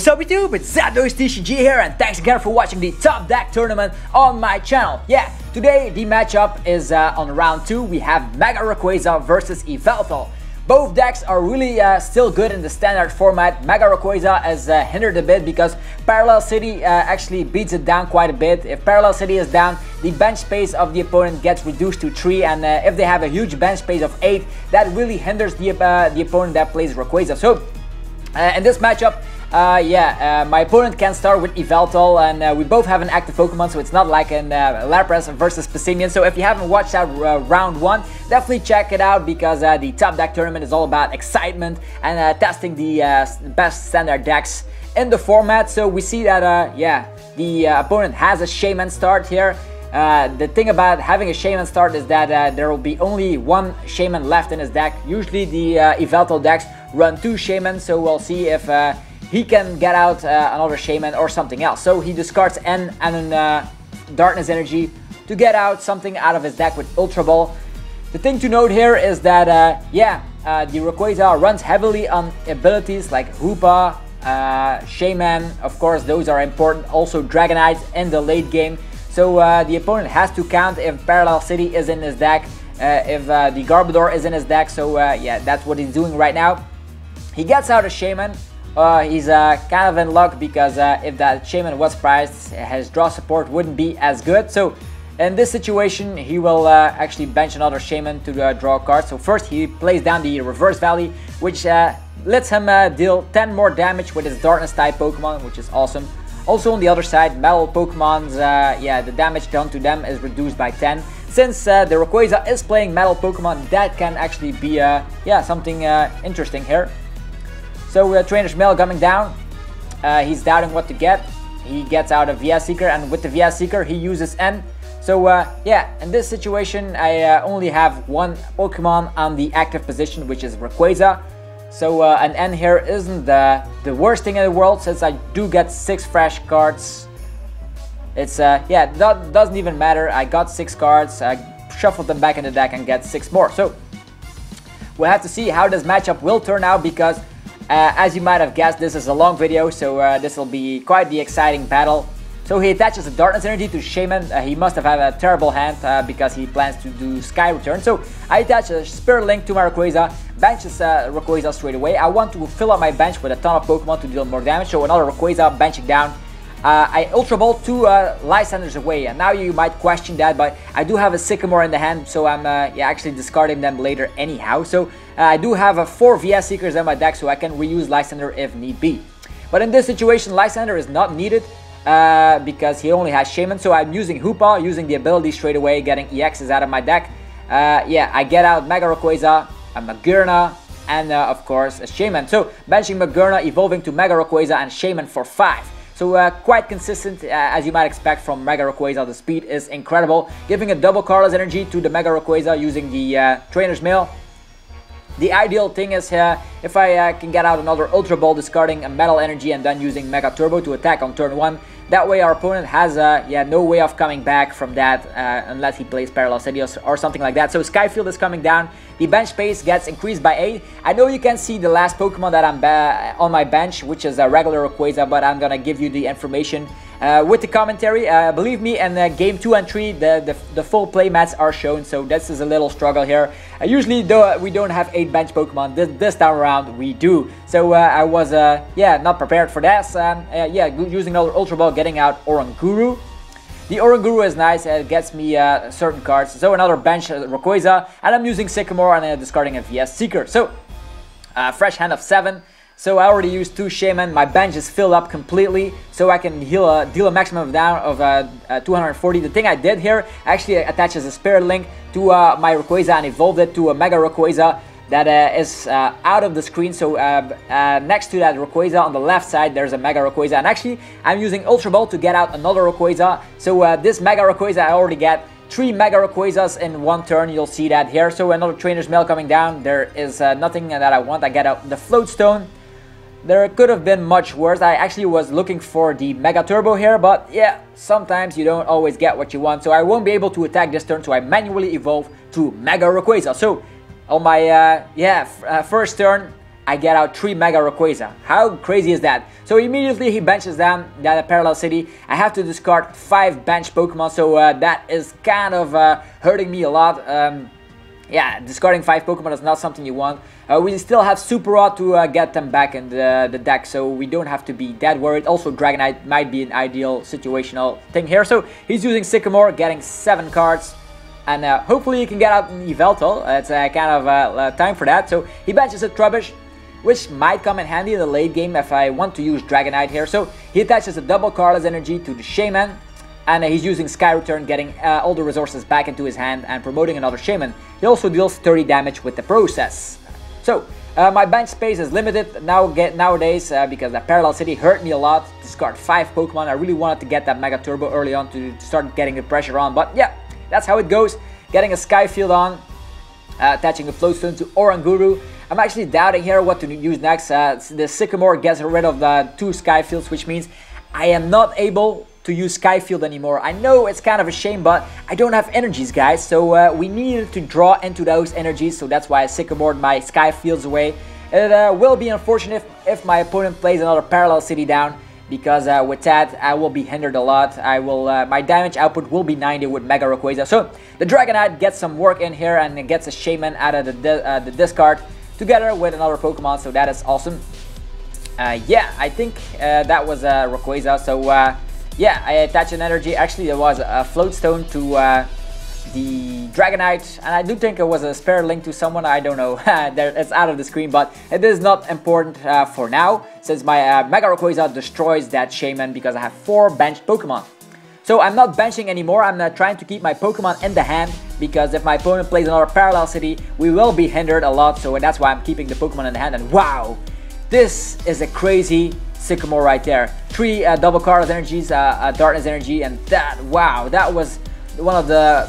What's up YouTube, it's Zapdos TCG here, and thanks again for watching the top deck tournament on my channel. Yeah, today the matchup is on round 2. We have Mega Rayquaza versus Yveltal. Both decks are really still good in the standard format. Mega Rayquaza is hindered a bit because Parallel City actually beats it down quite a bit. If Parallel City is down, the bench space of the opponent gets reduced to 3, and if they have a huge bench space of 8, that really hinders the opponent that plays Rayquaza. So in this matchup, my opponent can start with Yveltal, and we both have an active Pokemon, so it's not like an Lapras versus Passimian. So if you haven't watched out round 1, definitely check it out, because the top deck tournament is all about excitement and testing the best standard decks in the format. So we see that the opponent has a Shaman start here. The thing about having a Shaman start is that there will be only one Shaman left in his deck. Usually the Yveltal decks run 2 Shaman, so we'll see if he can get out another Shaman or something else. So he discards N and Darkness Energy to get out something out of his deck with Ultra Ball. The thing to note here is that the Rayquaza runs heavily on abilities like Hoopa, Shaman. Of course, those are important. Also Dragonite in the late game. So the opponent has to count if Parallel City is in his deck, if the Garbodor is in his deck. So yeah, that's what he's doing right now. He gets out a Shaman. He's kind of in luck, because if that Shaman was priced, his draw support wouldn't be as good. So in this situation, he will actually bench another Shaman to draw a card. So first he plays down the Reverse Valley, which lets him deal 10 more damage with his Darkness type Pokemon, which is awesome. Also on the other side, Metal Pokemons, the damage done to them is reduced by 10. Since the Rayquaza is playing Metal Pokemon, that can actually be something interesting here. So Trainer's Mail coming down, he's doubting what to get. He gets out a VS Seeker, and with the VS Seeker he uses N. So in this situation I only have one Pokemon on the active position, which is Rayquaza. So an N here isn't the worst thing in the world, since I do get 6 fresh cards. It's that doesn't even matter. I got 6 cards, I shuffled them back in the deck and get 6 more. So we'll have to see how this matchup will turn out, because as you might have guessed, this is a long video, so this will be quite the exciting battle. So he attaches a Darkness Energy to Shaman. He must have had a terrible hand, because he plans to do Sky Return. So I attach a Spirit Link to my Rayquaza, benches Rayquaza straight away. I want to fill up my bench with a ton of Pokemon to deal more damage, so another Rayquaza benching down. I Ultra Ball 2 Lysanders away, and now you might question that, but I do have a Sycamore in the hand, so I'm actually discarding them later anyhow. So I do have 4 VS Seekers in my deck, so I can reuse Lysander if need be. But in this situation, Lysander is not needed, because he only has Shaman, so I'm using Hoopa, using the ability straight away, getting EXs out of my deck. I get out Mega Rayquaza, a Magearna, and of course a Shaman. So benching Magearna, evolving to Mega Rayquaza and Shaman for 5. So quite consistent, as you might expect from Mega Rayquaza. The speed is incredible, giving a double Carlos energy to the Mega Rayquaza using the Trainer's Mail. The ideal thing is if I can get out another Ultra Ball, discarding a Metal Energy and then using Mega Turbo to attack on turn 1. That way our opponent has no way of coming back from that unless he plays Parallel City or something like that. So Skyfield is coming down. The bench space gets increased by 8. I know you can see the last Pokemon that I'm on my bench, which is a regular Rayquaza, but I'm gonna give you the information with the commentary. Believe me, in game 2 and 3 the full playmats are shown, so this is a little struggle here. Usually though we don't have 8 bench Pokemon, this time around we do. So I was not prepared for this. Using another Ultra Ball, getting out Oranguru. The Oranguru is nice, it gets me certain cards. So another bench Rayquaza, and I'm using Sycamore and discarding a VS Seeker. So fresh hand of 7. So I already used 2 Shaman, my bench is filled up completely, so I can deal a maximum down of 240. The thing I did here, actually attaches a Spirit Link to my Rayquaza and evolved it to a Mega Rayquaza that is out of the screen. So next to that Rayquaza on the left side, there's a Mega Rayquaza, and actually I'm using Ultra Ball to get out another Rayquaza. So this Mega Rayquaza, I already get 3 Mega Rayquazas in one turn. You'll see that here. So another Trainer's Mail coming down. There is nothing that I want. I get out the Float Stone. There could have been much worse. I actually was looking for the Mega Turbo here, but yeah, sometimes you don't always get what you want. So I won't be able to attack this turn, so I manually evolve to Mega Rayquaza. So on my first turn, I get out 3 Mega Rayquaza. How crazy is that? So immediately he benches down that Parallel City. I have to discard 5 bench Pokemon, so that is kind of hurting me a lot. Yeah, discarding 5 Pokemon is not something you want. We still have Super Rod to get them back in the deck, so we don't have to be that worried. Also, Dragonite might be an ideal situational thing here. So he's using Sycamore, getting 7 cards. And hopefully he can get out in Yveltal. It's kind of time for that. So he benches a Trubbish, which might come in handy in the late game if I want to use Dragonite here. So he attaches a double Carlos energy to the Shaman. And he's using Sky Return, getting all the resources back into his hand and promoting another Shaman. He also deals 30 damage with the process. So, my bench space is limited nowadays because that Parallel City hurt me a lot. Discard 5 Pokemon. I really wanted to get that Mega Turbo early on to start getting the pressure on. But yeah, that's how it goes. Getting a Sky Field on. Attaching a Floatstone to Oranguru. I'm actually doubting here what to use next. The Sycamore gets rid of the 2 Sky Fields, which means I am not able to use Sky Field anymore. I know it's kind of a shame, but I don't have energies, guys, so we needed to draw into those energies, so that's why I Sycamored my Sky Fields away. It will be unfortunate if my opponent plays another Parallel City down, because with that I will be hindered a lot. I will my damage output will be 90 with Mega Rayquaza. So the Dragonite gets some work in here and it gets a Shaman out of the discard together with another Pokemon, so that is awesome. Yeah, I think that was Rayquaza, so yeah, I attached an energy. Actually, there was a Floatstone to the Dragonite, and I do think it was a spare link to someone. I don't know. It's out of the screen, but it is not important for now, since my Mega Rayquaza destroys that Shaman because I have 4 benched Pokemon. So I'm not benching anymore. I'm trying to keep my Pokemon in the hand, because if my opponent plays another Parallel City, we will be hindered a lot. So that's why I'm keeping the Pokemon in the hand. And wow, this is a crazy Sycamore right there. 3 double Carlos energies, Darkness energy, and that, wow, that was one of the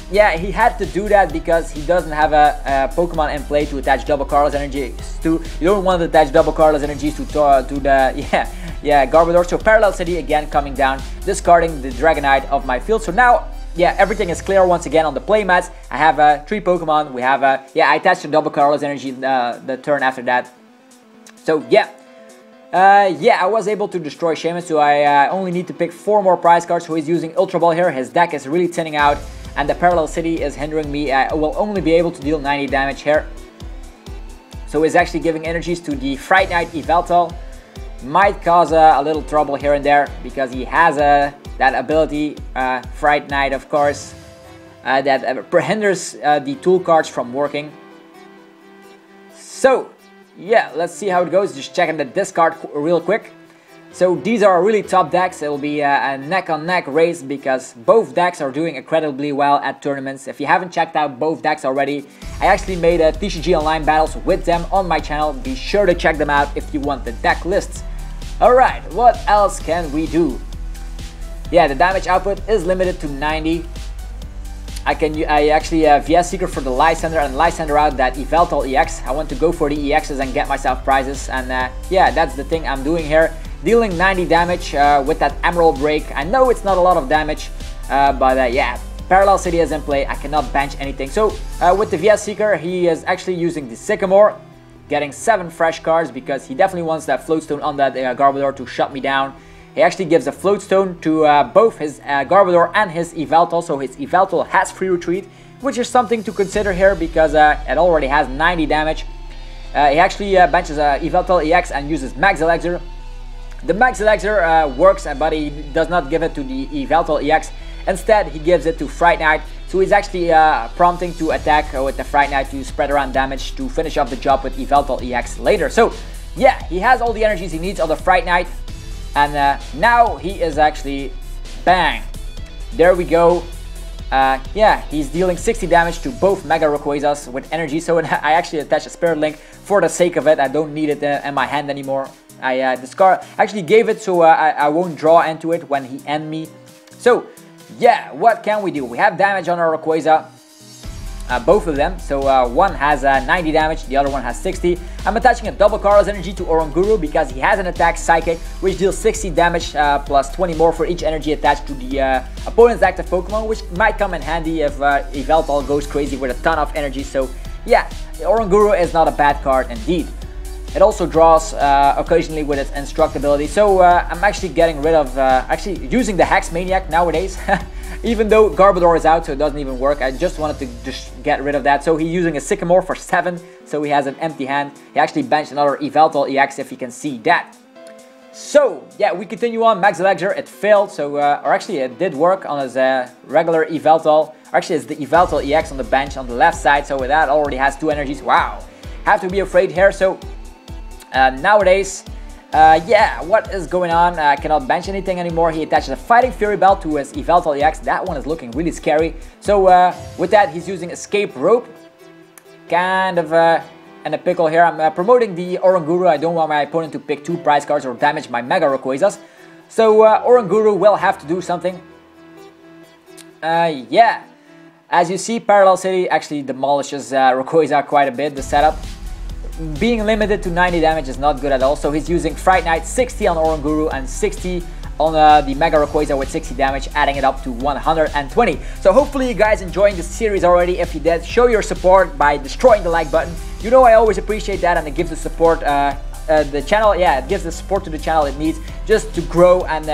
yeah, he had to do that because he doesn't have a Pokemon in play to attach double Carlos energies to. You don't want to attach double Carlos energies to the Garbodor. So Parallel City again coming down, discarding the Dragonite of my field. So now, yeah, everything is clear once again on the playmats. I have 3 Pokemon. We have yeah, I attached a double Carlos energy the turn after that. So yeah. Yeah, I was able to destroy Shaman, so I only need to pick 4 more prize cards. So he's using Ultra Ball here. His deck is really thinning out, and the Parallel City is hindering me. I will only be able to deal 90 damage here. So he's actually giving energies to the Fright Knight Yveltal. Might cause a little trouble here and there, because he has that ability, Fright Knight, of course, that hinders the tool cards from working. So yeah, let's see how it goes. Just checking the discard real quick. So these are really top decks. It will be a neck-on-neck race because both decks are doing incredibly well at tournaments. If you haven't checked out both decks already, I actually made a TCG online battles with them on my channel. Be sure to check them out if you want the deck lists. Alright, what else can we do? Yeah, the damage output is limited to 90. I actually VS Secret for the Lysander and Lysander out that Yveltal EX. I want to go for the EXs and get myself prizes, and yeah, that's the thing I'm doing here. Dealing 90 damage with that Emerald Break. I know it's not a lot of damage, but yeah, Parallel City is in play. I cannot bench anything. So with the VS Seeker, he is actually using the Sycamore, getting 7 fresh cards because he definitely wants that Floatstone on that Garbodor to shut me down. He actually gives a Floatstone to both his Garbodor and his Yveltal, so his Yveltal has free retreat, which is something to consider here because it already has 90 damage. He actually benches Yveltal EX and uses Max Elixir. The Max Elixir works, but he does not give it to the Yveltal EX. Instead, he gives it to Fright Knight, so he's actually prompting to attack with the Fright Knight to spread around damage to finish off the job with Yveltal EX later. So yeah, he has all the energies he needs on the Fright Knight. And now he is actually, bang, there we go. Yeah, he's dealing 60 damage to both Mega Rayquazas with energy. So I actually attached a Spirit Link for the sake of it. I don't need it in my hand anymore. I actually gave it so I won't draw into it when he end me. So yeah, what can we do? We have damage on our Rayquaza. Both of them. So one has 90 damage, the other one has 60. I'm attaching a double Carlos energy to Oranguru because he has an attack Psychic, which deals 60 damage plus 20 more for each energy attached to the opponent's active Pokemon, which might come in handy if Yveltal goes crazy with a ton of energy. So yeah, Oranguru is not a bad card indeed. It also draws occasionally with its Instruct ability. So I'm actually getting rid of, actually using the Hex Maniac nowadays. Even though Garbodor is out, so it doesn't even work. I just wanted to just get rid of that. So he's using a Sycamore for 7, so he has an empty hand. He actually benched another Yveltal EX, if you can see that. So yeah, we continue on. Max Ledger, it failed, so or actually it did work on his regular Yveltal. Actually, it's the Yveltal EX on the bench on the left side, so that already has 2 energies. Wow, have to be afraid here. So nowadays, yeah, what is going on? I cannot bench anything anymore. He attaches a Fighting Fury Belt to his Yveltal EX. That one is looking really scary. So with that, he's using Escape Rope. Kind of in a pickle here. I'm promoting the Oranguru. I don't want my opponent to pick 2 prize cards or damage my Mega Rayquazas. So Oranguru will have to do something. Yeah. As you see, Parallel City actually demolishes Rayquaza quite a bit, the setup. Being limited to 90 damage is not good at all, so he's using Fright Knight, 60 on Oranguru and 60 on the Mega Rayquaza with 60 damage, adding it up to 120. So hopefully you guys enjoying this series already. If you did, show your support by destroying the like button. You know I always appreciate that, and it gives the support, the channel, yeah, it gives the support to the channel it needs just to grow and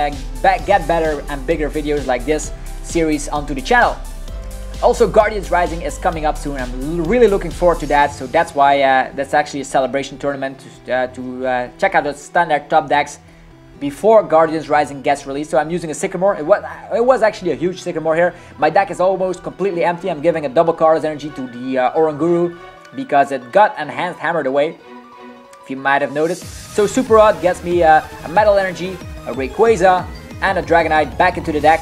get better and bigger videos like this series onto the channel. Also, Guardians Rising is coming up soon. I'm really looking forward to that. So that's why that's actually a celebration tournament to check out the standard top decks before Guardians Rising gets released. So I'm using a Sycamore. It was actually a huge Sycamore here. My deck is almost completely empty. I'm giving a double Chaos Energy to the Oranguru because it got Enhanced Hammered away, if you might have noticed. So Super Rod gets me a Metal Energy, a Rayquaza, and a Dragonite back into the deck.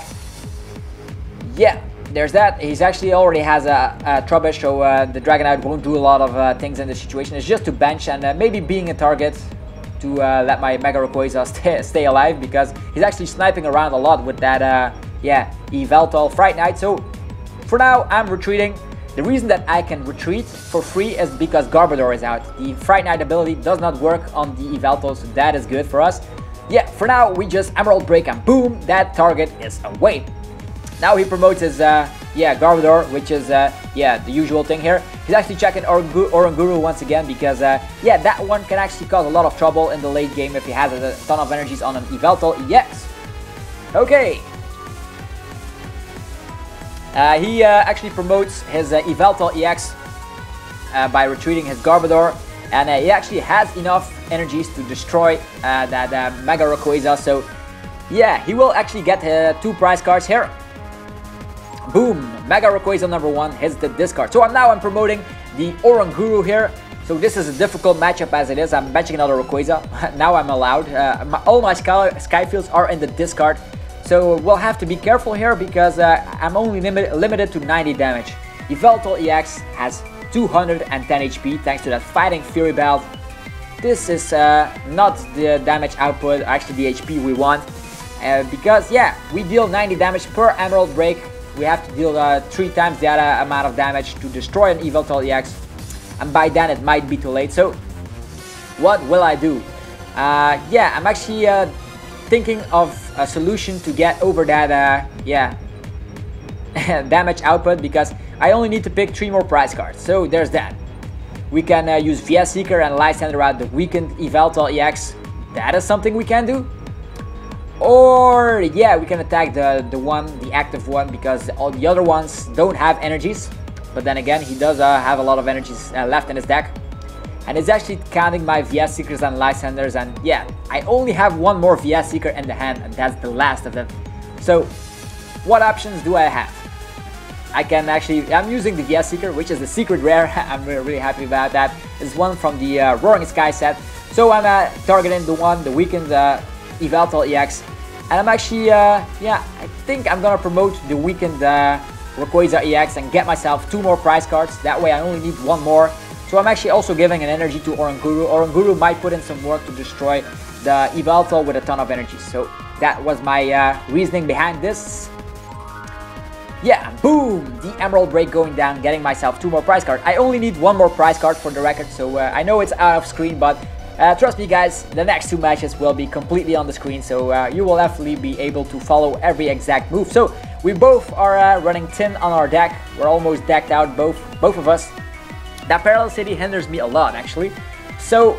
Yeah. There's that. He's actually already has a Trubbish, so the Dragonite won't do a lot of things in this situation. It's just to bench and maybe being a target to let my Mega Rayquaza stay alive, because he's actually sniping around a lot with that, yeah, Yveltal Fright Knight. So for now, I'm retreating. The reason that I can retreat for free is because Garbodor is out. The Fright Knight ability does not work on the Yveltal, so that is good for us. Yeah, for now, we just Emerald Break and boom, that target is away. Now he promotes his, yeah, Garbodor, which is, yeah, the usual thing here. He's actually checking Oranguru once again because, yeah, that one can actually cause a lot of trouble in the late game if he has a ton of energies on an Yveltal EX. Okay. He actually promotes his Yveltal EX by retreating his Garbodor. And he actually has enough energies to destroy that Mega Rayquaza. So, yeah, he will actually get 2 prize cards here. Boom! Mega Rayquaza number 1 hits the discard. So now I'm promoting the Oranguru here. So this is a difficult matchup as it is. I'm benching another Rayquaza. Now I'm allowed. All my Skyfields are in the discard. So we'll have to be careful here because I'm only limited to 90 damage. Yveltal EX has 210 HP thanks to that Fighting Fury Belt. This is not the damage output, actually the HP we want. Because, yeah, we deal 90 damage per Emerald Break. We have to deal 3 times that amount of damage to destroy an Yveltal EX, and by then it might be too late. So what will I do? Yeah, I'm actually thinking of a solution to get over that yeah, damage output, because I only need to pick 3 more prize cards. So there's that. We can use VS Seeker and Lysander out the weakened Yveltal EX. That is something we can do. Or, yeah, we can attack the active one, because all the other ones don't have energies. But then again, he does have a lot of energies left in his deck. And it's actually counting my VS Seekers and Lysanders, and yeah, I only have 1 more VS Seeker in the hand, and that's the last of them. So, what options do I have? I can actually, I'm using the VS Seeker, which is the secret rare. I'm really happy about that. It's one from the Roaring Sky set. So I'm targeting the weakened Yveltal EX. And I'm actually, yeah, I think I'm gonna promote the weakened Rayquaza EX and get myself 2 more prize cards. That way I only need 1 more. So I'm actually also giving an energy to Oranguru. Oranguru might put in some work to destroy the Yveltal with a ton of energy. So that was my reasoning behind this. Yeah, boom! The Emerald Break going down, getting myself 2 more prize cards. I only need 1 more prize card for the record, so I know it's out of screen, but trust me guys, the next 2 matches will be completely on the screen, so you will definitely be able to follow every exact move. So we both are running tin on our deck. We're almost decked out, both of us. That Parallel City hinders me a lot actually. So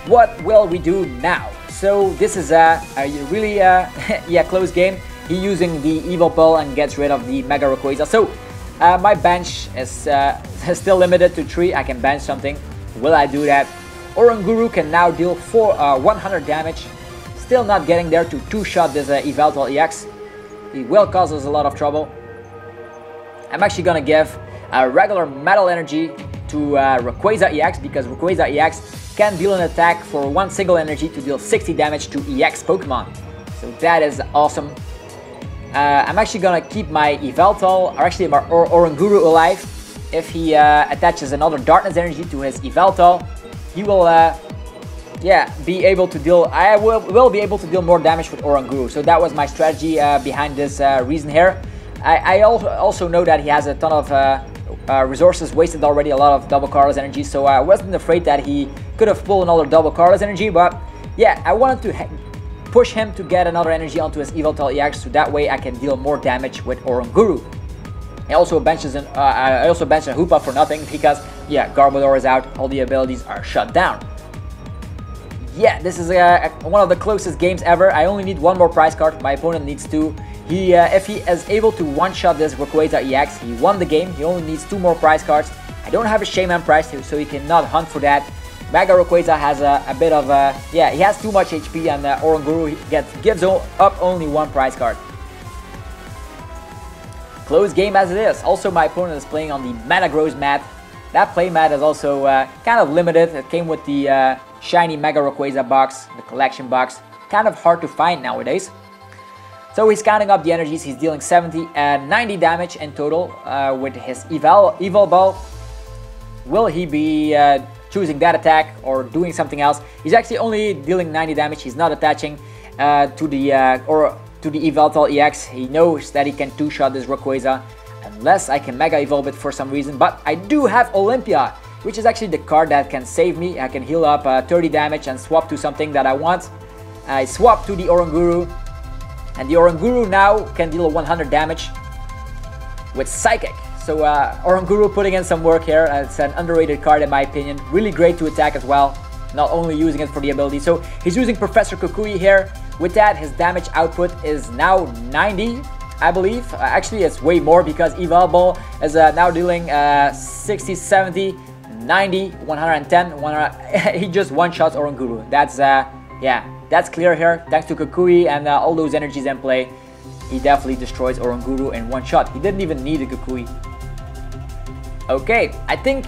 what will we do now? So this is a really yeah, close game. He using the Yveltal and gets rid of the Mega Rayquaza. So my bench is still limited to 3. I can bench something. Will I do that? Oranguru can now deal 100 damage. Still not getting there to 2-shot this Yveltal EX. He will cause us a lot of trouble. I'm actually gonna give a regular Metal Energy to Rayquaza EX, because Rayquaza EX can deal an attack for 1 single energy to deal 60 damage to EX Pokemon. So that is awesome. I'm actually gonna keep my Yveltal, or actually my Oranguru alive. If he attaches another Darkness Energy to his Yveltal, he will yeah, be able to deal, I will be able to deal more damage with Oranguru. So that was my strategy behind this reason here. I also know that he has a ton of resources wasted already, a lot of double Carlos energy, so I wasn't afraid that he could have pulled another double Carlos energy, but yeah, I wanted to push him to get another energy onto his Yveltal EX, so that way I can deal more damage with Oranguru. I also benches I also bench a Hoopa for nothing, because yeah, Garbodor is out, all the abilities are shut down. Yeah, this is one of the closest games ever. I only need 1 more prize card, my opponent needs 2. If he is able to one-shot this Rayquaza EX, he won the game. He only needs 2 more prize cards. I don't have a Shaman prize, so he cannot hunt for that. Mega Rayquaza has a bit of yeah, he has too much HP, and Oranguru gives up only 1 prize card. Close game as it is. Also, my opponent is playing on the Metagross mat. That play mat is also kind of limited. It came with the shiny Mega Rayquaza box, the collection box. Kind of hard to find nowadays. So he's counting up the energies. He's dealing 70 and 90 damage in total with his Evil Ball. Will he be choosing that attack or doing something else? He's actually only dealing 90 damage. He's not attaching to the Yveltal EX. He knows that he can 2-shot this Rayquaza unless I can Mega Evolve it for some reason. But I do have Olympia, which is actually the card that can save me. I can heal up 30 damage and swap to something that I want. I swap to the Oranguru. And the Oranguru now can deal 100 damage with Psychic. So Oranguru putting in some work here. It's an underrated card in my opinion. Really great to attack as well. Not only using it for the ability. So he's using Professor Kukui here. With that, his damage output is now 90, I believe. Actually, it's way more, because Eeveelutions is now dealing 60, 70, 90, 110, 100. He just one-shots Oranguru. That's, yeah. That's clear here, thanks to Kukui and all those energies in play. He definitely destroys Oranguru in 1 shot. He didn't even need a Kukui. Okay, I think,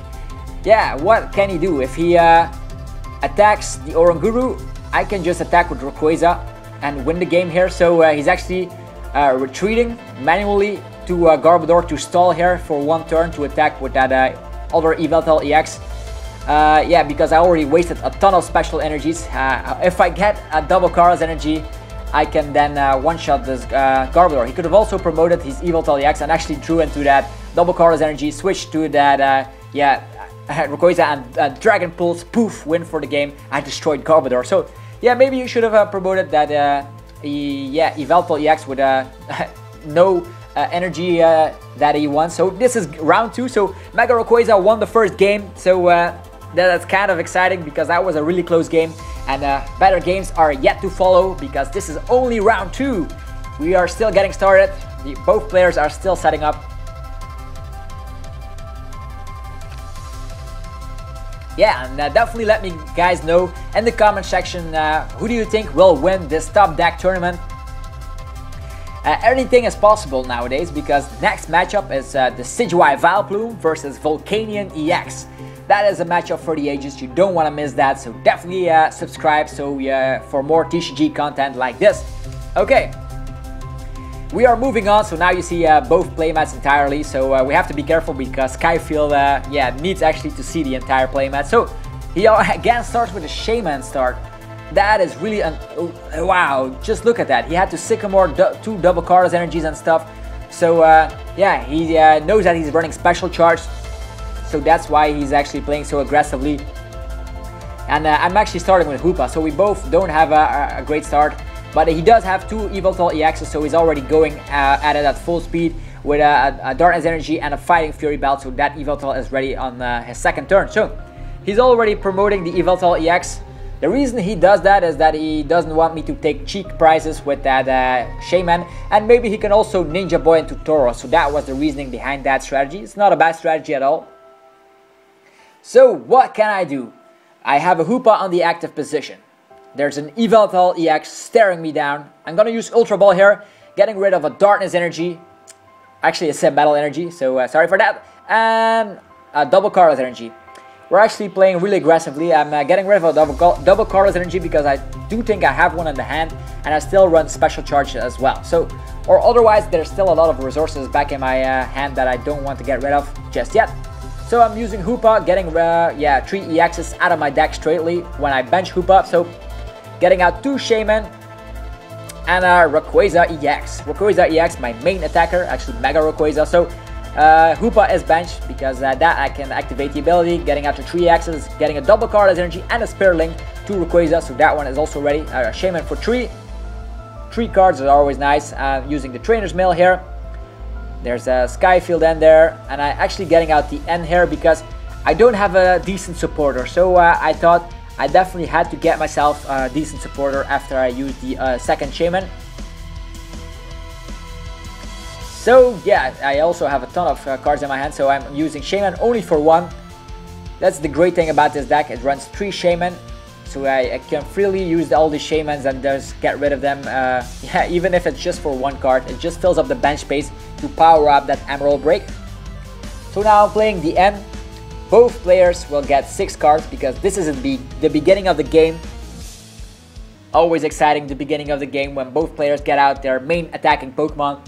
yeah, what can he do? If he attacks the Oranguru, I can just attack with Rayquaza and win the game here. So he's actually retreating manually to Garbodor to stall here for 1 turn to attack with that other Yveltal EX. Yeah, because I already wasted a ton of special energies. If I get a double Carlos energy, I can then one-shot this Garbodor. He could have also promoted his Yveltal EX and actually drew into that double Carlos energy, switched to that, yeah, Rayquaza and Dragon Pulse, poof, win for the game. I destroyed Garbodor. So, yeah, maybe you should have promoted that, yeah, Yveltal EX with no energy that he won. So this is round 2. So Mega Rayquaza won the first game. So that's kind of exciting, because that was a really close game, and better games are yet to follow, because this is only round 2. We are still getting started. Both players are still setting up. Yeah, and definitely let me guys know in the comment section who do you think will win this top deck tournament. Anything is possible nowadays, because the next matchup is Decidueye Vileplume versus Volcanion EX. That is a matchup for the ages. You don't want to miss that, so definitely subscribe for more TCG content like this. Okay, we are moving on. So now you see both playmats entirely. So we have to be careful, because Skyfield yeah, needs actually to see the entire playmat. So he again starts with a Shaman start. That is really wow, just look at that. He had to Sycamore 2 double Carlos energies and stuff. So yeah, he knows that he's running special charge. So that's why he's actually playing so aggressively. And I'm actually starting with Hoopa, so we both don't have a great start. But he does have 2 Yveltal EXs, so he's already going at it at full speed with a Darkness Energy and a Fighting Fury Belt. So that Yveltal is ready on his second turn. So he's already promoting the Yveltal EX. The reason he does that is that he doesn't want me to take cheap prices with that Shaman, and maybe he can also Ninja Boy into Toro, so that was the reasoning behind that strategy. It's not a bad strategy at all. So what can I do? I have a Hoopa on the active position. There's an Yveltal EX staring me down. I'm gonna use Ultra Ball here, getting rid of a Darkness energy. Actually, it's a Metal energy, so sorry for that. And a double Carlos energy. We're actually playing really aggressively. I'm getting rid of a double Carlos energy because I do think I have one in the hand, and I still run special charge as well. So, or otherwise, there's still a lot of resources back in my hand that I don't want to get rid of just yet. So I'm using Hoopa, getting 3 EXs out of my deck straightly when I bench Hoopa. So getting out 2 Shaman and Rayquaza EX. Rayquaza EX, my main attacker, actually Mega Rayquaza. So Hoopa is benched because that I can activate the ability, getting out to 3 EXs, getting a double Carlos energy and a Spirit Link to Rayquaza. So that one is also ready. Shaman for 3. 3 cards are always nice. Using the Trainer's Mail here. There's a Skyfield End there, and I'm actually getting out the End here because I don't have a decent supporter. So I thought I definitely had to get myself a decent supporter after I used the second Shaman. So yeah, I also have a ton of cards in my hand, so I'm using Shaman only for 1. That's the great thing about this deck, it runs 3 Shaman. So I can freely use all the Shamans and just get rid of them. Yeah, even if it's just for 1 card, it just fills up the bench space to power up that Emerald Break. So now I'm playing the end. Both players will get 6 cards because this is the beginning of the game. Always exciting, the beginning of the game, when both players get out their main attacking Pokemon.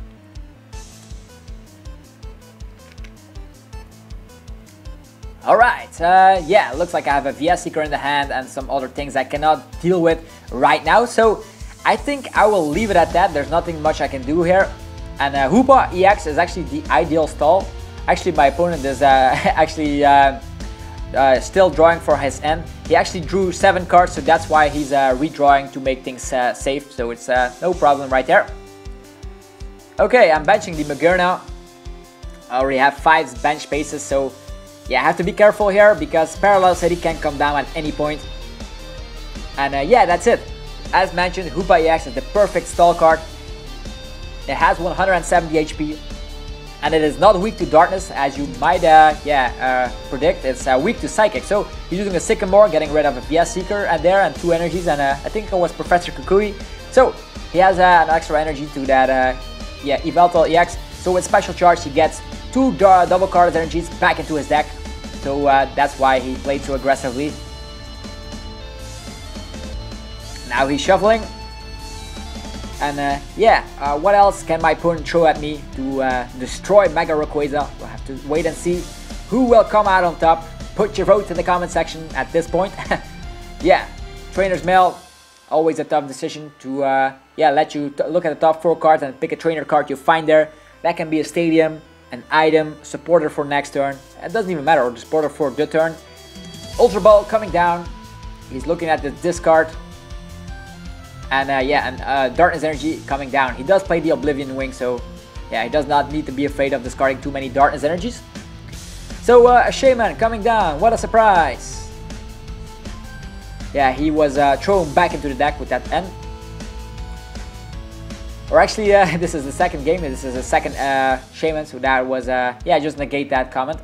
Alright, yeah, looks like I have a VS Seeker in the hand and some other things I cannot deal with right now. So I think I will leave it at that. There's nothing much I can do here. And Hoopa EX is actually the ideal stall. Actually, my opponent is still drawing for his end. He actually drew 7 cards, so that's why he's redrawing to make things safe. So it's no problem right there. Okay, I'm benching the Magir now. I already have 5 bench spaces, so yeah, I have to be careful here because Parallel City can come down at any point. And yeah, that's it. As mentioned, Hoopa EX is the perfect stall card. It has 170 HP. And it is not weak to Darkness, as you might predict. It's weak to Psychic. So he's using a Sycamore, getting rid of a VS Seeker and 2 energies. And I think it was Professor Kukui. So he has an extra energy to that Yveltal EX. So with Special Charge, he gets 2 double card energies back into his deck. So that's why he played so aggressively. Now he's shuffling. And what else can my opponent throw at me to destroy Mega Rayquaza? We'll have to wait and see who will come out on top. Put your votes in the comment section at this point. Yeah, Trainer's Mail, always a tough decision to let you look at the top 4 cards and pick a trainer card you find there. That can be a Stadium, an item, supporter for next turn. It doesn't even matter, or the supporter for the turn. Ultra Ball coming down. He's looking at the discard. And Darkness Energy coming down. He does play the Oblivion Wing, so yeah, he does not need to be afraid of discarding too many Darkness Energies. So a Shaman coming down, what a surprise! Yeah, he was thrown back into the deck with that N. Or actually, this is the second game, this is the second Shaman, so that was, just negate that comment.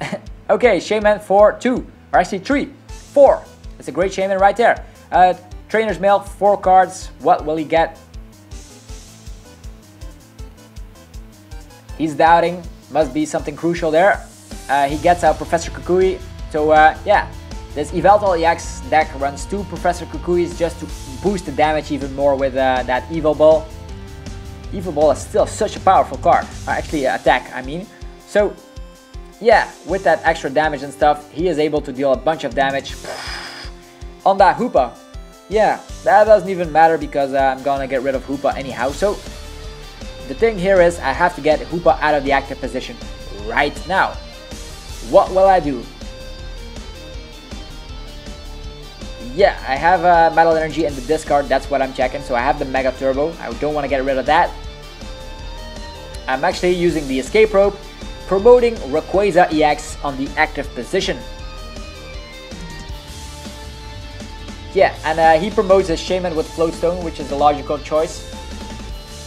Okay, Shaman for 2, or actually 3, 4. It's a great Shaman right there. Trainer's Mail, 4 cards. What will he get? He's doubting. Must be something crucial there. He gets out Professor Kukui. So yeah, this Yveltal EX deck runs 2 Professor Kukuis just to boost the damage even more with that Evil Ball. Evil Ball is still such a powerful card. Actually, attack, I mean. So yeah, with that extra damage and stuff, he is able to deal a bunch of damage on that Hoopa. Yeah, that doesn't even matter because I'm gonna get rid of Hoopa anyhow. So the thing here is I have to get Hoopa out of the active position right now. What will I do? Yeah, I have Metal Energy in the discard. That's what I'm checking. So I have the Mega Turbo. I don't want to get rid of that. I'm actually using the Escape Rope, promoting Rayquaza EX on the active position. Yeah, and he promotes his Shaman with Floatstone, which is the logical choice.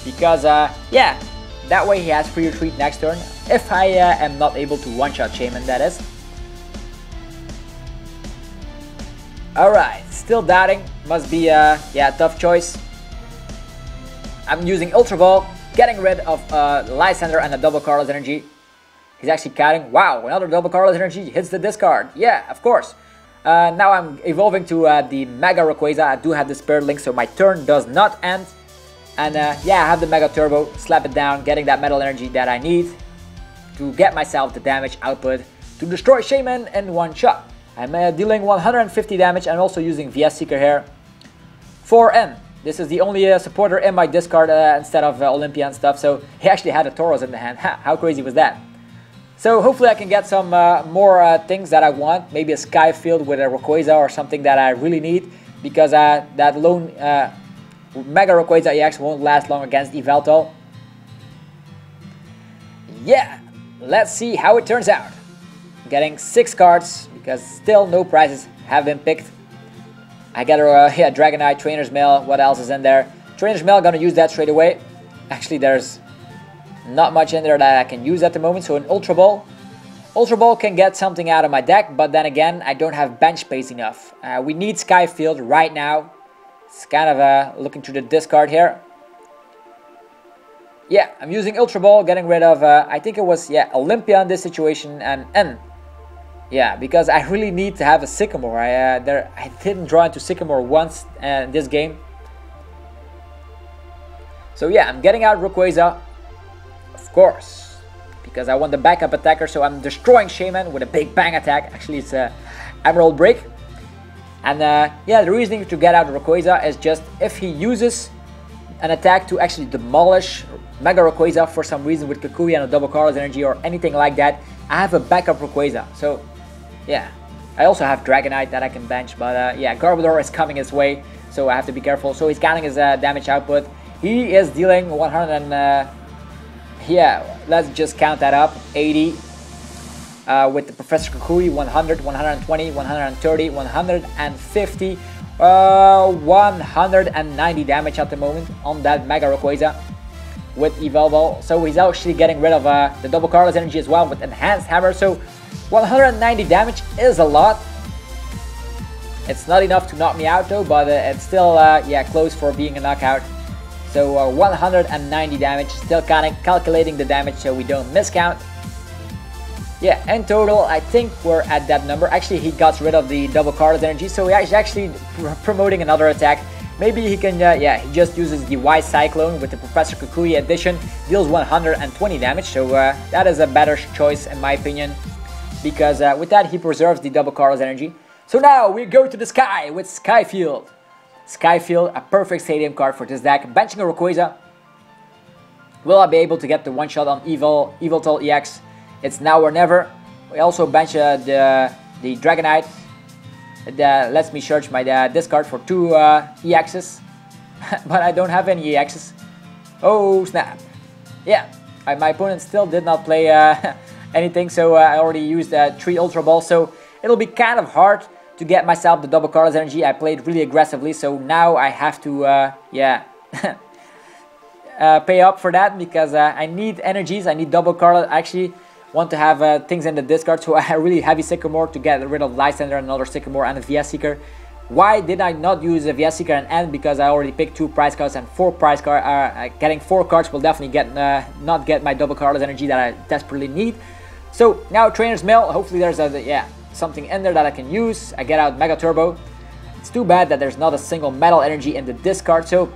Because, yeah, that way he has free retreat next turn. If I am not able to one-shot Shaman, that is. Alright, still doubting. Must be, yeah, tough choice. I'm using Ultra Ball, getting rid of Lysander and a double Carlos energy. He's actually counting. Wow, another double Carlos energy hits the discard. Yeah, of course. Now I'm evolving to the Mega Rayquaza. I do have the Spirit Link, so my turn does not end. And yeah, I have the Mega Turbo, slap it down, getting that metal energy that I need to get myself the damage output to destroy Shaman in one shot. I'm dealing 150 damage and also using VS Seeker here for N. This is the only supporter in my discard instead of Olympia and stuff, so he actually had a Tauros in the hand. How crazy was that? So hopefully I can get some more things that I want, maybe a Sky Field with a Rayquaza or something that I really need, because that lone Mega Rayquaza EX won't last long against Yveltal. Yeah, let's see how it turns out. Getting 6 cards, because still no prizes have been picked. I got a yeah, Dragonite, Trainer's Mail, what else is in there? Trainer's Mail, gonna use that straight away. Actually, there's not much in there that I can use at the moment, so an Ultra Ball. Ultra Ball can get something out of my deck, but then again, I don't have bench space enough. We need Sky Field right now. It's kind of looking through the discard here. Yeah, I'm using Ultra Ball, getting rid of, I think it was, yeah, Olympia in this situation, and N. Yeah, because I really need to have a Sycamore. I didn't draw into Sycamore once in this game. So yeah, I'm getting out Rayquaza, of course, because I want the backup attacker, so I'm destroying Shaman with a big bang attack. Actually, it's a Emerald Break. And yeah, the reasoning to get out Rayquaza is just if he uses an attack to actually demolish Mega Rayquaza for some reason with Kukui and a double Carlos energy or anything like that, I have a backup Rayquaza. So yeah, I also have Dragonite that I can bench, but yeah, Garbodor is coming his way, so I have to be careful. So he's counting his damage output. He is dealing 100 and yeah, let's just count that up, 80 with the Professor Kukui, 100, 120, 130, 150, 190 damage at the moment on that Mega Rayquaza with Yveltal. So he's actually getting rid of the double Carlos energy as well with Enhanced Hammer. So 190 damage is a lot. It's not enough to knock me out though, but it's still yeah, close for being a knockout. So 190 damage, still calculating the damage so we don't miscount. Yeah, in total I think we're at that number. Actually, he got rid of the double Carlos energy, so he's actually promoting another attack. Maybe he can, yeah, he just uses the Y Cyclone with the Professor Kukui addition, deals 120 damage, so that is a better choice in my opinion, because with that he preserves the double Carlos energy. So now we go to the sky with Sky Field. Sky Field, a perfect stadium card for this deck. Benching a Rayquaza. Will I be able to get the one-shot on Yveltal EX? It's now or never. We also bench the Dragonite. It lets me search my discard for 2 EXs. But I don't have any EXs. Oh snap. Yeah, my opponent still did not play anything, so I already used 3 Ultra Balls. So it'll be kind of hard to get myself the double Carlos energy. I played really aggressively, so now I have to yeah, pay up for that, because I need energies, I need double Carlos. I actually want to have things in the discard, so I really heavy Sycamore to get rid of Lysander, another Sycamore, and a VS Seeker. Why did I not use a VS Seeker and N? Because I already picked 2 prize cards, and 4 prize cards. Getting 4 cards will definitely get not get my double Carlos energy that I desperately need. So now Trainer's Mail. Hopefully there's a yeah, something in there that I can use. I get out Mega Turbo. It's too bad that there's not a single metal energy in the discard. So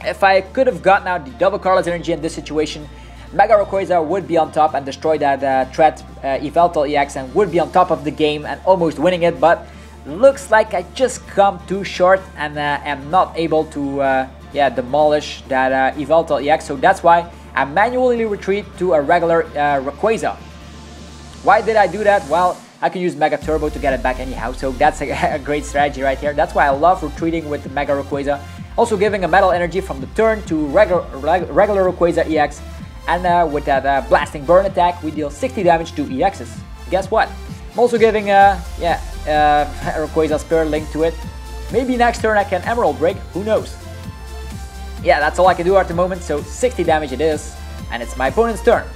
if I could have gotten out the double Carlos energy in this situation, Mega Rayquaza would be on top and destroy that threat Yveltal EX and would be on top of the game and almost winning it. But looks like I just come too short and am not able to yeah, demolish that Yveltal EX. So that's why I manually retreat to a regular Rayquaza. Why did I do that? Well, I can use Mega Turbo to get it back anyhow, so that's a great strategy right here. That's why I love retreating with the Mega Rayquaza. Also giving a metal energy from the turn to regular Rayquaza EX. And with that Blasting Burn attack, we deal 60 damage to EXs. Guess what? I'm also giving yeah, Rayquaza Spirit Link to it. Maybe next turn I can Emerald Break, who knows. Yeah, that's all I can do at the moment, so 60 damage it is, and it's my opponent's turn.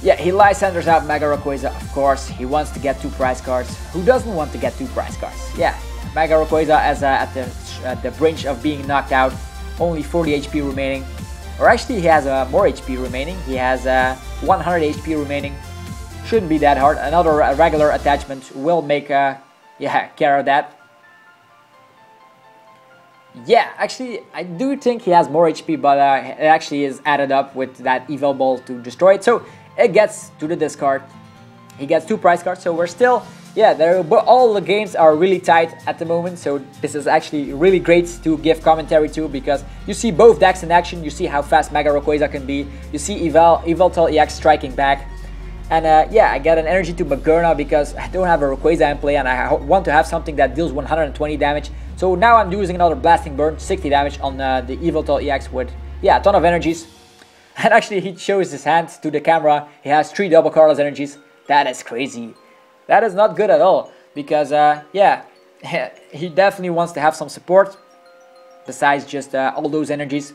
Yeah, he Lysanders out Mega Rayquaza, of course. He wants to get 2 prize cards. Who doesn't want to get 2 prize cards? Yeah, Mega Rayquaza as at the brink of being knocked out. Only 40 HP remaining. Or actually, he has more HP remaining. He has 100 HP remaining. Shouldn't be that hard. Another regular attachment will make care of that. Yeah, actually, I do think he has more HP, but it actually is added up with that Evil Ball to destroy it. So it gets to the discard. He gets 2 prize cards, so we're still, all the games are really tight at the moment. So this is actually really great to give commentary to, because you see both decks in action. You see how fast Mega Rayquaza can be. You see Yveltal EX striking back. And I get an energy to Magerna because I don't have a Rayquaza in play and I want to have something that deals 120 damage. So now I'm using another Blasting Burn, 60 damage on the Yveltal EX with, a ton of energies. And actually he shows his hand to the camera. He has 3 double colorless energies. That is crazy. That is not good at all. Because, he definitely wants to have some support. Besides just all those energies.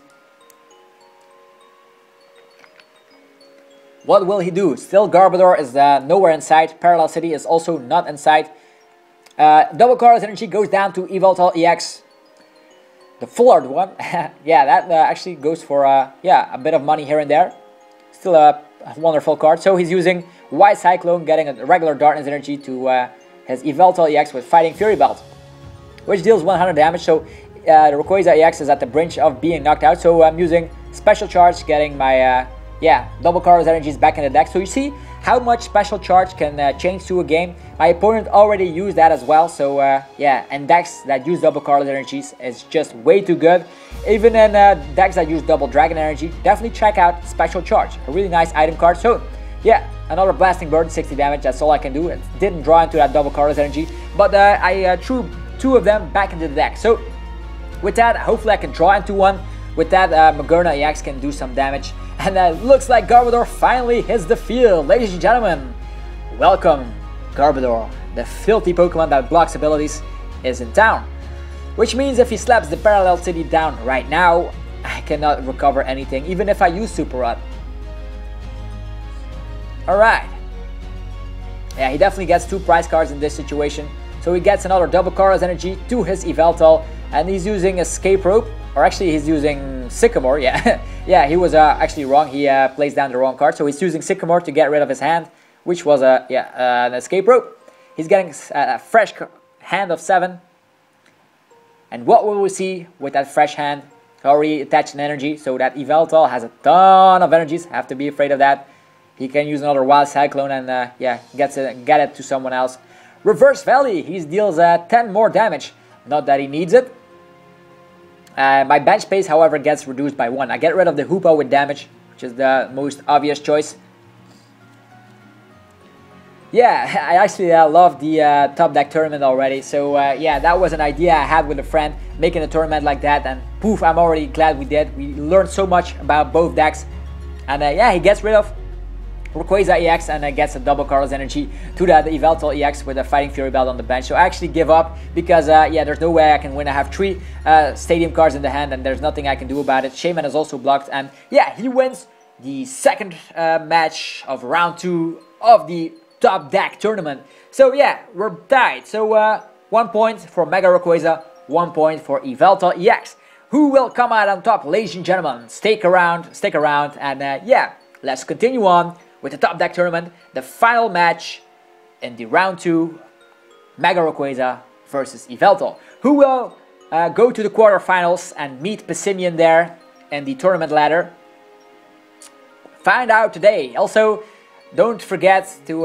What will he do? Still Garbodor is nowhere in sight. Parallel City is also not in sight. Double colorless energy goes down to Yveltal EX. The full-art one. Yeah, that actually goes for a bit of money here and there. Still a wonderful card. So he's using White Cyclone, getting a regular Darkness energy to his Yveltal EX with Fighting Fury Belt, which deals 100 damage. So the Rayquaza EX is at the brink of being knocked out. So I'm using Special Charge, getting my double colorless energies back in the deck. So you see how much Special Charge can change to a game. My opponent already used that as well. So and decks that use double colorless energies is just way too good. Even in decks that use double Dragon energy, definitely check out Special Charge. A really nice item card. So yeah, another Blasting Bird, 60 damage. That's all I can do. It didn't draw into that double colorless energy, but I threw 2 of them back into the deck. So with that, hopefully I can draw into one. With that, Magerna EX can do some damage. And looks like Garbodor finally hits the field. Ladies and gentlemen, welcome Garbodor. The filthy Pokemon that blocks abilities is in town. Which means if he slaps the Parallel City down right now, I cannot recover anything, even if I use Super Rod. Alright. Yeah, he definitely gets 2 prize cards in this situation. So he gets another double colorless energy to his Yveltal. And he's using Escape Rope. Or actually he's using Sycamore, yeah. Yeah, he was actually wrong. He placed down the wrong card. So he's using Sycamore to get rid of his hand, which was an Escape Rope. He's getting a fresh hand of 7. And what will we see with that fresh hand? Already attached an energy, so that Yveltal has a ton of energies. Have to be afraid of that. He can use another Wild Cyclone and get it to someone else. Reverse Valley, he deals 10 more damage. Not that he needs it. My bench space, however, gets reduced by 1. I get rid of the Hoopa with damage, which is the most obvious choice. Yeah, I actually love the top deck tournament already. So that was an idea I had with a friend, making a tournament like that. And poof, I'm already glad we did. We learned so much about both decks. And he gets rid of Rayquaza EX and gets a double colorless energy to the Yveltal EX with a Fighting Fury Belt on the bench. So I actually give up because there's no way I can win. I have 3 stadium cards in the hand and there's nothing I can do about it. Shaman is also blocked, and he wins the second match of round 2 of the top deck tournament. So we're tied. So 1 point for Mega Rayquaza, 1 point for Yveltal EX. Who will come out on top, ladies and gentlemen? Stick around, and let's continue on with the top deck tournament, the final match in the round 2, Mega Rayquaza versus Yveltal. Who will go to the quarterfinals and meet Passimian there in the tournament ladder? Find out today. Also, don't forget to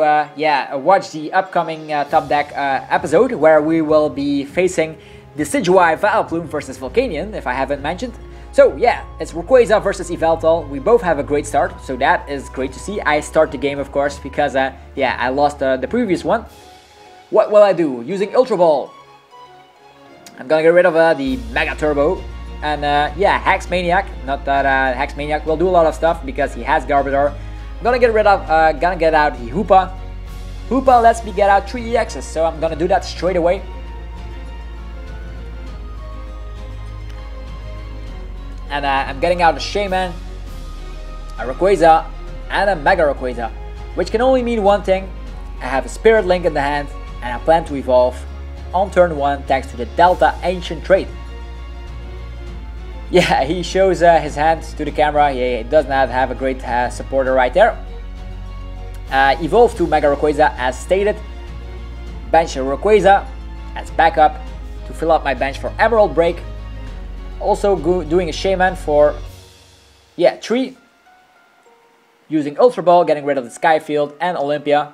watch the upcoming top deck episode where we will be facing Decidueye Vileplume versus Volcanion, if I haven't mentioned. So it's Rayquaza versus Yveltal. We both have a great start, so that is great to see. I start the game, of course, because I lost the previous one. What will I do? Using Ultra Ball, I'm gonna get rid of the Mega Turbo. And Hex Maniac. Not that Hex Maniac will do a lot of stuff because he has Garbodor. I'm gonna get out the Hoopa. Hoopa lets me get out 3 EXs, so I'm gonna do that straight away. And I'm getting out a Shaman, a Rayquaza, and a Mega Rayquaza, which can only mean one thing. I have a Spirit Link in the hand, and I plan to evolve on turn 1 thanks to the Delta Ancient trait. Yeah, he shows his hand to the camera. He does not have a great supporter right there. Evolve to Mega Rayquaza as stated. Bench a Rayquaza as backup to fill up my bench for Emerald Break. Also doing a Shaman for 3. Using Ultra Ball, getting rid of the Sky Field and Olympia.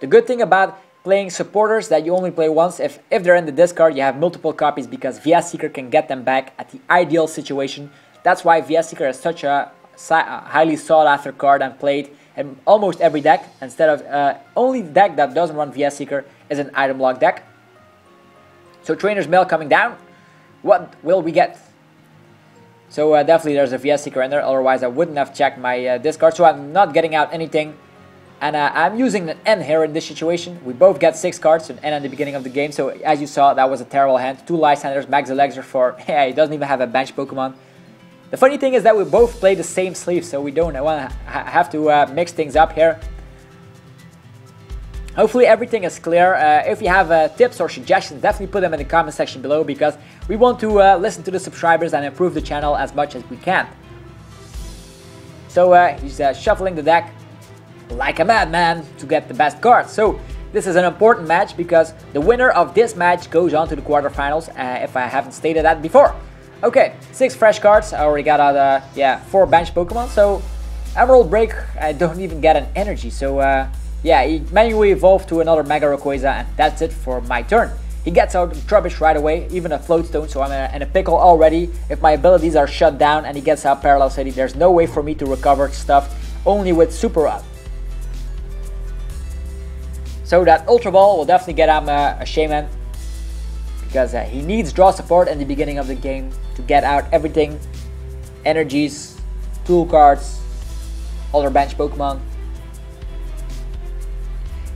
The good thing about playing supporters that you only play once, if they're in the discard, you have multiple copies because VS Seeker can get them back at the ideal situation. That's why VS Seeker is such a highly sought after card and played in almost every deck. Instead of only deck that doesn't run VS Seeker is an item lock deck. So Trainer's Mail coming down. What will we get? So definitely there's a VS Seeker in there, otherwise I wouldn't have checked my discard. So I'm not getting out anything. And I'm using an N here in this situation. We both get 6 cards, an N at the beginning of the game. So as you saw, that was a terrible hand. 2 Lysanders, Max Elixir for, he doesn't even have a bench Pokemon. The funny thing is that we both play the same sleeve, so we don't want to have to mix things up here. Hopefully everything is clear. If you have tips or suggestions, definitely put them in the comment section below, because we want to listen to the subscribers and improve the channel as much as we can. So he's shuffling the deck like a madman to get the best cards. So this is an important match because the winner of this match goes on to the quarterfinals, if I haven't stated that before. Okay, 6 fresh cards. I already got out 4 bench Pokemon. So Emerald Break, I don't even get an energy. So he manually evolved to another Mega Rayquaza, and that's it for my turn. He gets out Trubbish right away, even a Float Stone, so I'm in a pickle already. If my abilities are shut down and he gets out Parallel City, there's no way for me to recover stuff, only with Super Rod. So that Ultra Ball will definitely get him a Shaman, because he needs draw support in the beginning of the game to get out everything. Energies, tool cards, other bench Pokemon.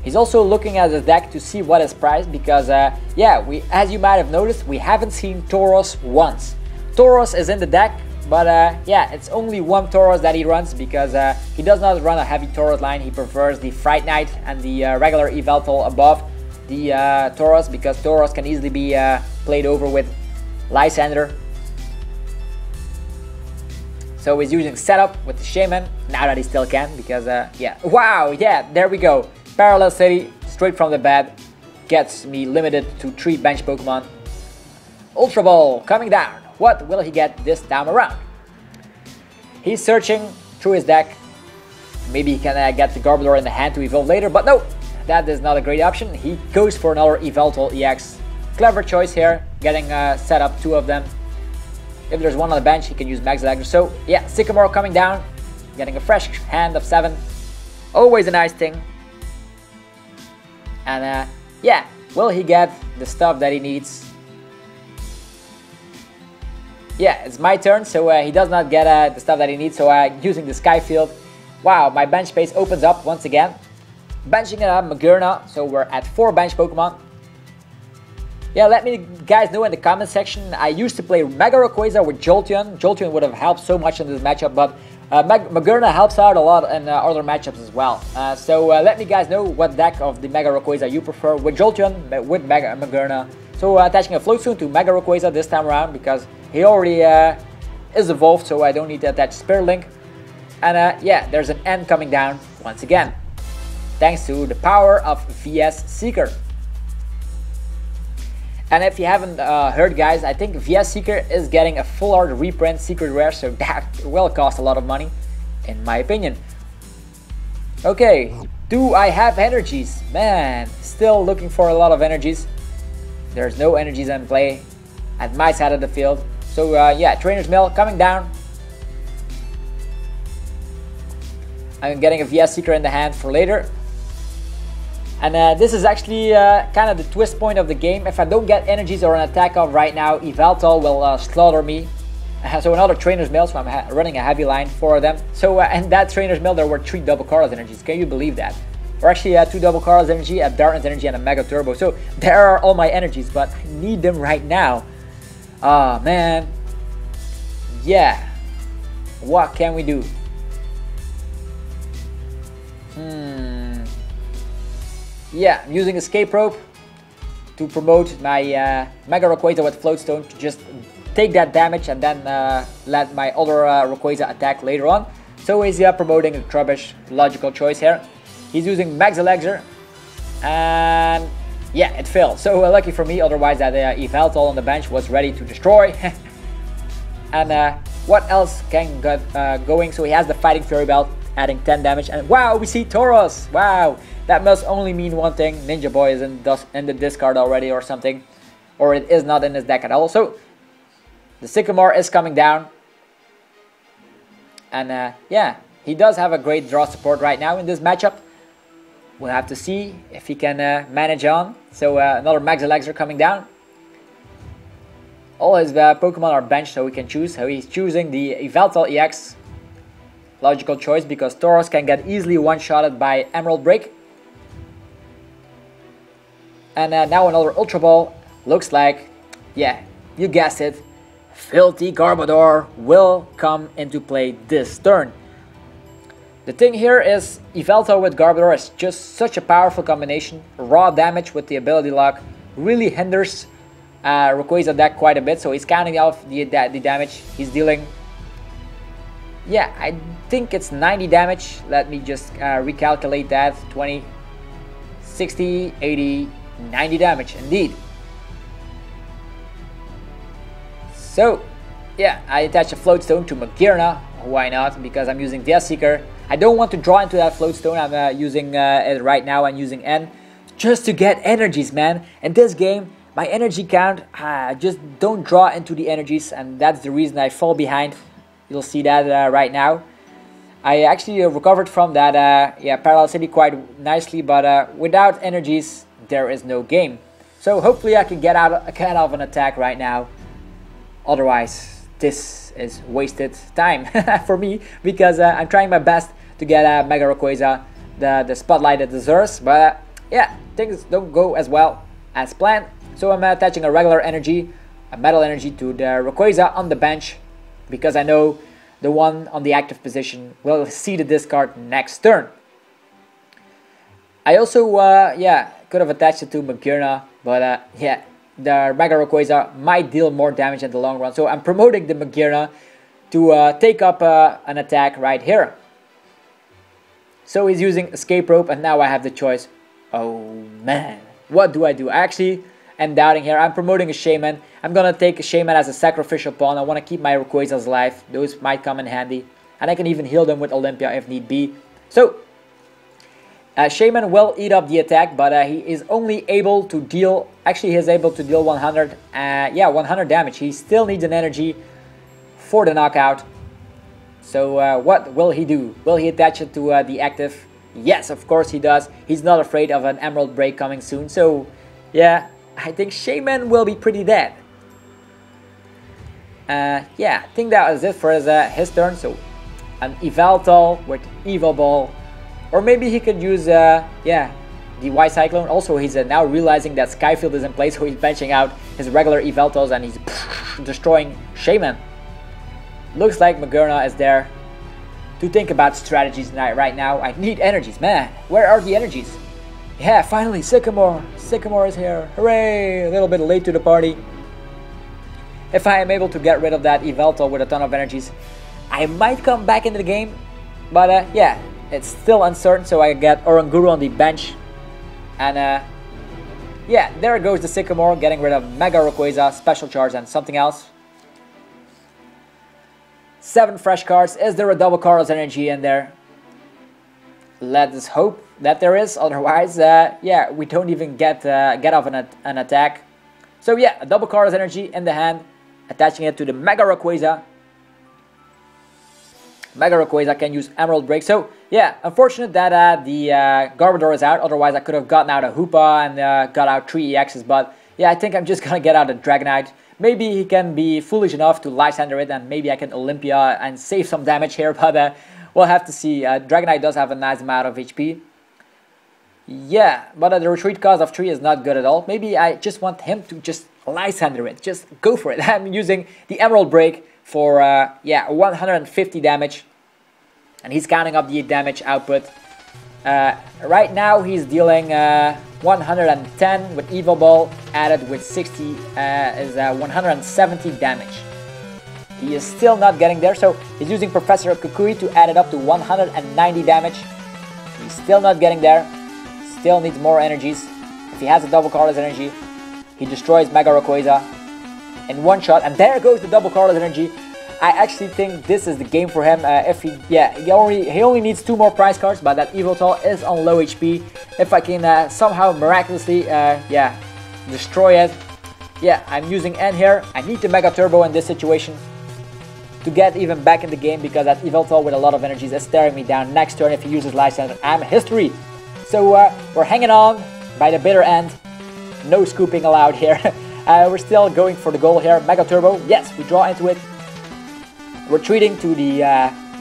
He's also looking at his deck to see what is priced, because as you might have noticed, we haven't seen Tauros once. Tauros is in the deck, but it's only one Tauros that he runs, because he does not run a heavy Tauros line. He prefers the Fright Knight and the regular Yveltal above the Tauros, because Tauros can easily be played over with Lysander. So he's using Setup with the Shaman, now that he still can, because wow, there we go. Parallel City, straight from the bat, gets me limited to 3 bench Pokemon. Ultra Ball coming down. What will he get this time around? He's searching through his deck. Maybe he can get the Garbodor in the hand to evolve later, but no, that is not a great option. He goes for another Yveltal EX. Clever choice here, getting set up 2 of them. If there's one on the bench, he can use Max Elixir. So yeah, Sycamore coming down, getting a fresh hand of 7. Always a nice thing. And will he get the stuff that he needs? Yeah, it's my turn, so he does not get the stuff that he needs, so using the Sky Field. Wow, my bench space opens up once again. Benching Magearna, so we're at 4 bench Pokemon. Yeah, let me guys know in the comment section. I used to play Mega Rayquaza with Jolteon. Jolteon would have helped so much in this matchup, but Magearna helps out a lot in other matchups as well. So let me guys know what deck of the Mega Rayquaza you prefer, with Jolteon, with Magearna. So attaching a Float Stone to Mega Rayquaza this time around, because he already is evolved, so I don't need to attach Spirit Link. And there's an N coming down once again, thanks to the power of VS Seeker. And if you haven't heard, guys, I think VS Seeker is getting a full art reprint secret rare, so that will cost a lot of money, in my opinion. Okay, do I have energies? Man, still looking for a lot of energies. There's no energies in play at my side of the field. So Trainer's Mail coming down. I'm getting a VS Seeker in the hand for later. And this is actually kind of the twist point of the game. If I don't get energies or an attack off right now, Yveltal will slaughter me. So another Trainer's Mail, so I'm running a heavy line for them. So in that Trainer's Mail there were 3 double Carlos energies. Can you believe that? Or actually 2 double Carlos energy, a Darkness energy, and a Mega Turbo. So there are all my energies, but I need them right now. Oh man. Yeah, what can we do? Yeah, I'm using Escape Rope to promote my Mega Rayquaza with Float Stone to just take that damage and then let my other Rayquaza attack later on. So he's promoting a Trubbish, logical choice here. He's using Max Elixir, and yeah, it failed. So lucky for me, otherwise that Yveltal on the bench was ready to destroy. And what else can get going? So he has the Fighting Fury Belt, adding 10 damage, and wow, we see Tauros. Wow, that must only mean one thing: Ninja Boy is in the discard already or something, or it is not in his deck at all. So the Sycamore is coming down, and yeah, he does have a great draw support right now in this matchup. We'll have to see if he can manage on. So another Max Elixir coming down. All his Pokemon are benched, so he can choose. So he's choosing the Yveltal EX. Logical choice, because Tauros can get easily one-shotted by Emerald Break. And now another Ultra Ball. Looks like, yeah, you guessed it, Filthy Garbodor will come into play this turn. The thing here is, Yveltal with Garbodor is just such a powerful combination. Raw damage with the ability lock really hinders Rayquaza deck quite a bit, so he's counting off the damage he's dealing. Yeah, I think it's 90 damage. Let me just recalculate that. 20, 60, 80, 90 damage indeed. So yeah, I attach a Float Stone to Magearna. Why not? Because I'm using Death Seeker. I don't want to draw into that Float Stone. I'm using it right now and using N just to get energies, man. In this game, my energy count, just don't draw into the energies, and that's the reason I fall behind. You'll see that right now. I actually recovered from that Parallel City quite nicely, but without energies, there is no game. So hopefully I can get out of an attack right now. Otherwise, this is wasted time for me, because I'm trying my best to get Mega Rayquaza the spotlight it deserves. But yeah, things don't go as well as planned. So I'm attaching a regular energy, a metal energy to the Rayquaza on the bench, because I know the one on the active position will see the discard next turn. I also, could have attached it to Magearna, but yeah, the Mega Rayquaza might deal more damage in the long run. So I'm promoting the Magearna to take up an attack right here. So he's using Escape Rope, and now I have the choice. Oh man, what do I do? Actually, I'm doubting here. I'm promoting a Shaman. I'm gonna take a Shaman as a sacrificial pawn. I want to keep my Rayquazas alive. Those might come in handy, and I can even heal them with Olympia if need be. So Shaman will eat up the attack, but he is only able to deal. Actually, he's able to deal 100. 100 damage. He still needs an energy for the knockout. So what will he do? Will he attach it to the active? Yes, of course he does. He's not afraid of an Emerald Break coming soon. So yeah, I think Shaman will be pretty dead. Yeah, I think that was it for his turn. So an Yveltal with Evil Ball. Or maybe he could use, the White Cyclone. Also, he's now realizing that Skyfield is in place, so he's benching out his regular Yveltals and he's destroying Shaman. Looks like Magearna is there to think about strategies right now. I need energies, man. Where are the energies? Yeah, finally, Sycamore. Sycamore is here. Hooray! A little bit late to the party. If I am able to get rid of that Yveltal with a ton of energies, I might come back into the game. But yeah, it's still uncertain, so I get Oranguru on the bench. And yeah, there goes the Sycamore, getting rid of Mega Rayquaza, Special Charge, and something else. 7 fresh cards. Is there a double Carlos energy in there? Let us hope that there is. Otherwise, yeah, we don't even get off an attack. So yeah, a double Carlos energy in the hand, attaching it to the Mega Rayquaza. Mega Rayquaza can use Emerald Break. So yeah, unfortunate that the Garbodor is out. Otherwise, I could have gotten out a Hoopa and got out 3 EXs. But yeah, I think I'm just gonna get out a Dragonite. Maybe he can be foolish enough to Lysander it, and maybe I can Olympia and save some damage here. But we'll have to see. Dragonite does have a nice amount of HP. Yeah, but the retreat cost of 3 is not good at all. Maybe I just want him to just Lysander it. Just go for it. I'm using the Emerald Break for yeah, 150 damage, and he's counting up the damage output. Right now he's dealing 110 with Evil Ball added with 60 is 170 damage. He is still not getting there, so he's using Professor Kukui to add it up to 190 damage. He's still not getting there. Still needs more energies. If he has a double colorless energy, he destroys Mega Rayquaza in one shot, and there goes the double colorless energy. I actually think this is the game for him. If he only needs 2 more prize cards, but that Yveltal is on low HP. If I can somehow miraculously yeah, destroy it. Yeah, I'm using N here. I need the Mega Turbo in this situation to get even back in the game, because that Yveltal with a lot of energies is staring me down. Next turn, if he uses Life Center, I'm history. So we're hanging on by the bitter end. No scooping allowed here. We're still going for the goal here. Mega Turbo, yes, we draw into it. Retreating to the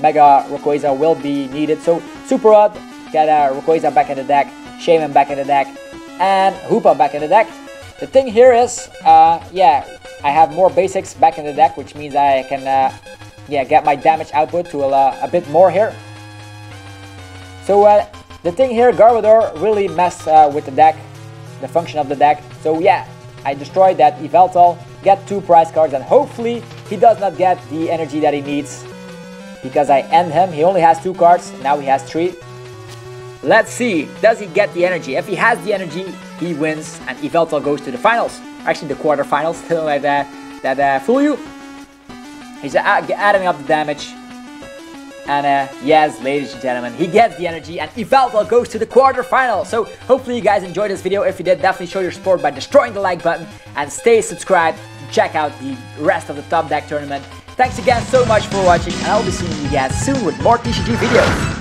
Mega Rayquaza will be needed. So Super Rod, get Rayquaza back in the deck, Shaman back in the deck, and Hoopa back in the deck. The thing here is, yeah, I have more basics back in the deck, which means I can yeah, get my damage output to a bit more here. So the thing here, Garbodor really messed with the deck, the function of the deck. So yeah, I destroyed that Yveltal, get 2 prize cards, and hopefully he does not get the energy that he needs, because I end him. He only has 2 cards, now he has 3. Let's see, does he get the energy? If he has the energy, he wins, and Yveltal goes to the finals. Actually, the quarterfinals, don't let that fool you. He's adding up the damage. And yes, ladies and gentlemen, he gets the energy, and Yveltal goes to the quarterfinals. So hopefully you guys enjoyed this video. If you did, definitely show your support by destroying the like button, and stay subscribed to check out the rest of the Top Deck Tournament. Thanks again so much for watching, and I'll be seeing you guys soon with more TCG videos.